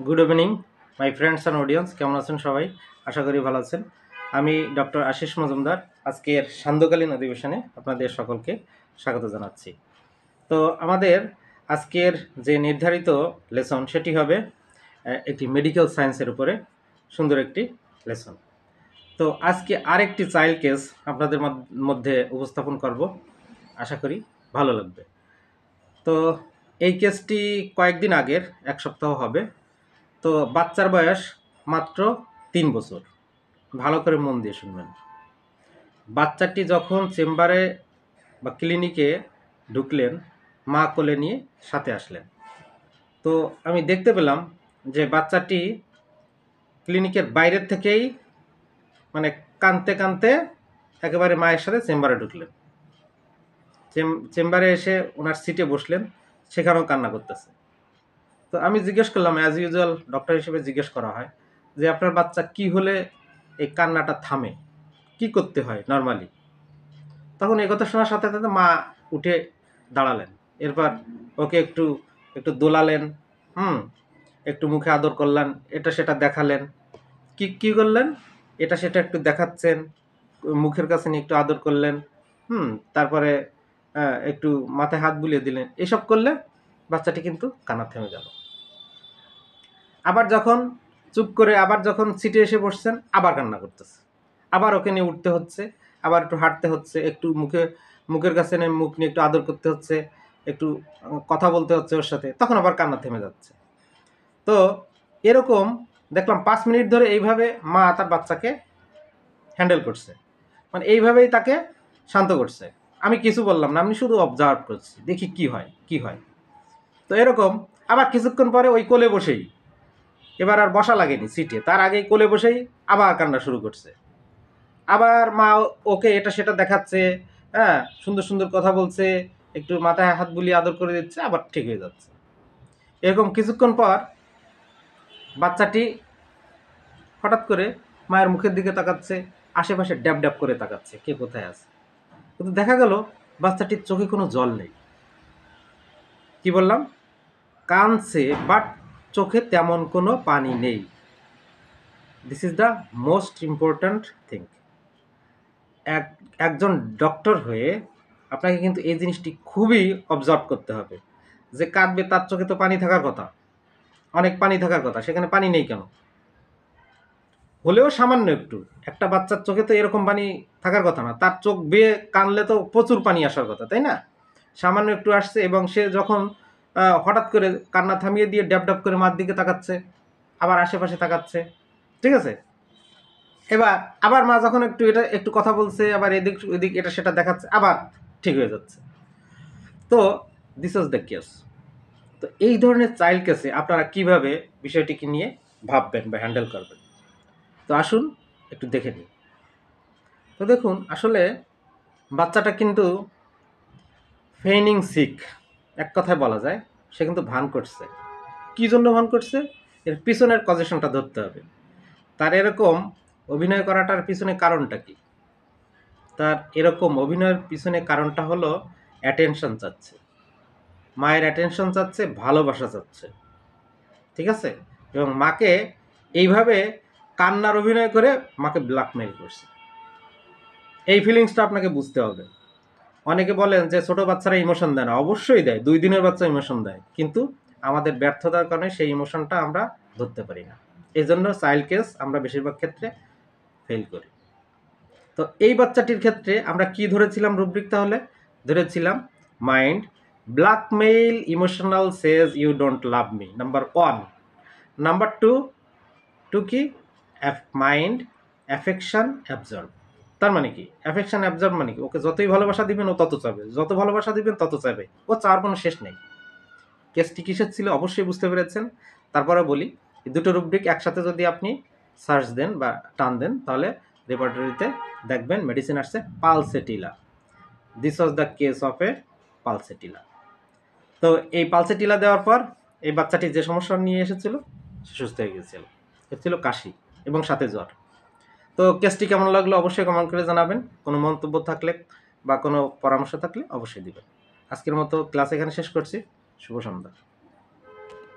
Good evening my friends and audience, কেমন আছেন সবাই? আশা করি ভালো আছেন। আমি ডক্টর আশিস মজুমদার আজকের সান্ধ্যকালীন অধিবেশনে আপনাদের সকলকে স্বাগত জানাচ্ছি। তো আমাদের আজকের যে নির্ধারিত লেসন সেটি হবে একটি মেডিকেল সায়েন্সের উপরে সুন্দর একটি লেসন। তো আজকে আরেকটি চাইল্ড কেস আপনাদের মধ্যে উপস্থাপন করব, আশা করি ভালো লাগবে। তো এই কেসটি কয়েকদিন আগের, এক সপ্তাহ হবে। তো বাচ্চার বয়স মাত্র 3 বছর। ভালো করে মন দিয়ে শুনবেন। বাচ্চাটি যখন চেম্বারে বা ক্লিনিকে ঢুকলেন, মা কোলে নিয়ে সাথে আসলেন। তো আমি দেখতে পেলাম যে বাচ্চাটি ক্লিনিকের বাইরের থেকেই মানে কাঁদতে কাঁদতে একেবারে মায়ের সাথে চেম্বারে ঢুকলেন। চেম্বারে এসে ওনার সিটে বসলেন, সেখানেও কান্না করতেছে। তো আমি জিজ্ঞেস করলাম, অ্যাজ ইউজুয়াল ডক্টর হিসেবে জিজ্ঞেস করা হয় যে আপনার বাচ্চা কি হলে এই কান্নাটা থামে, কি করতে হয় নর্মালি? তখন এই কথা শোনার সাথে সাথে মা উঠে দাঁড়ালেন। এরপর ওকে একটু একটু দোলালেন, একটু মুখে আদর করলেন, এটা সেটা দেখালেন। কি কি করলেন? এটা সেটা একটু দেখাচ্ছেন, মুখের কাছে নিয়ে একটু আদর করলেন, তারপরে একটু মাথায় হাত বুলিয়ে দিলেন। এসব করলে বাচ্চাটি কিন্তু কান্না থেমে গেল। আবার যখন চুপ করে আবার যখন সিটে এসে বসছেন, আবার কান্না করতেছে। আবার ওকে নিয়ে উঠতে হচ্ছে, আবার একটু হাঁটতে হচ্ছে, একটু মুখের কাছে নিয়ে মুখ নিয়ে একটু আদর করতে হচ্ছে, একটু কথা বলতে হচ্ছে ওর সাথে, তখন আবার কান্না থেমে যাচ্ছে। তো এরকম দেখলাম 5 মিনিট ধরে এইভাবে মা তার বাচ্চাকে হ্যান্ডেল করছে, মানে এইভাবেই তাকে শান্ত করছে। আমি কিছু বললাম না, আমি শুধু অবজার্ভ করছি, দেখি কি হয়। তো এরকম আবার কিছুক্ষণ পরে ওই কোলে বসেই, এবার আর বসা লাগেনি সিটে, তার আগেই কোলে বসেই আবার কান্না শুরু করছে। আবার মা ওকে এটা সেটা দেখাচ্ছে, সুন্দর সুন্দর কথা বলছে, একটু মাথায় হাত বুলিয়ে আদর করে দিচ্ছে, আবার ঠিক হয়ে যাচ্ছে। এরকম কিছুক্ষণ পর বাচ্চাটি হঠাৎ করে মায়ের মুখের দিকে তাকাচ্ছে, আশেপাশে ড্যাব ড্যাব করে তাকাচ্ছে কে কোথায় আছে। কিন্তু দেখা গেল বাচ্চাটির চোখে কোনো জল নেই। কি বললাম? কাঁদছে, বাট চোখে তেমন কোনো পানি নেই। This is the most important thing. একজন ডক্টর হয়ে আপনাকে কিন্তু এই জিনিসটি খুবই অবজার্ভ করতে হবে যে কাঁদবে, তার চোখে তো পানি থাকার কথা, অনেক পানি থাকার কথা, সেখানে পানি নেই কেন? হলেও সামান্য একটু, একটা বাচ্চার চোখে তো এরকম পানি থাকার কথা না, তার চোখ বেয়ে কানলে তো প্রচুর পানি আসার কথা, তাই না? সামান্য একটু আসছে, এবং সে যখন হঠাৎ করে কান্না থামিয়ে দিয়ে ড্যাব ড্যাব করে মার দিকে তাকাচ্ছে, আবার আশেপাশে তাকাচ্ছে, ঠিক আছে? এবার আবার মা যখন একটু কথা বলছে, আবার এদিক ওদিক এটা সেটা দেখাচ্ছে, আবার ঠিক হয়ে যাচ্ছে। তো দিস ওয়াজ দ্য কেস। তো এই ধরনের চাইল্ড কেসে আপনারা কিভাবে বিষয়টিকে নিয়ে ভাববেন বা হ্যান্ডেল করবেন? তো আসুন একটু দেখে নিই। তো দেখুন, আসলে বাচ্চাটা কিন্তু ফেইনিং সিক, এক কথায় বলা যায় সে কিন্তু ভান করছে। কি জন্য ভান করছে? এর পিছনের কজেশনটা ধরতে হবে। তার এরকম অভিনয় করাটার পিছনে কারণটা কি? তার এরকম অভিনয়ের পিছনে কারণটা হলো অ্যাটেনশন চাচ্ছে, মায়ের অ্যাটেনশন চাচ্ছে, ভালোবাসা চাচ্ছে, ঠিক আছে? এবং মাকে এইভাবে কান্নার অভিনয় করে মাকে ব্ল্যাকমেইল করছে। এই ফিলিংসটা আপনাকে বুঝতে হবে। অনেকে বলেন যে ছোট বাচ্চারা ইমোশন দেয় না, অবশ্যই দেয়, 2 দিনের বাচ্চা ইমোশন দেয়, কিন্তু আমাদের ব্যর্থতার কারণে সেই ইমোশনটা আমরা ধরতে পারি না। এই জন্য চাইল্ড কেস আমরা বেশিরভাগ ক্ষেত্রে ফেল করি। তো এই বাচ্চাটির ক্ষেত্রে আমরা কি ধরেছিলাম রুব্রিক? তাহলে ধরেছিলাম mind blackmail emotional says you don't love me, number 1। Number 2 কি? Mind affection absorb. তার মানে কি? অ্যাফেকশন অ্যাবজর্ব মানে কি? ওকে যতই ভালোবাসা দিবেন ও তত চাবে, যত ভালোবাসা দিবেন তত চাবে, ও চাওয়ার কোনো শেষ নেই। কেসটি কিসের ছিল অবশ্যই বুঝতে পেরেছেন। তারপরে বলি, এই দুটো রুব্রিক একসাথে যদি আপনি সার্চ দেন বা টান দেন, তাহলে রেপার্টরিতে দেখবেন মেডিসিন আসছে pulsatilla. This was the case of A pulsatilla. তো এই পালসেটিলা দেওয়ার পর এই বাচ্চাটি যে সমস্যা নিয়ে এসেছিল সে সুস্থ হয়ে গিয়েছিল। এর ছিল কাশি এবং সাথে জ্বর। তো কেসটি কেমন লাগলো অবশ্যই কমেন্ট করে জানাবেন। কোনো মন্তব্য থাকলে বা কোনো পরামর্শ থাকলে অবশ্যই দিবেন। আজকের মতো ক্লাস এখানে শেষ করছি। শুভ সন্ধ্যা।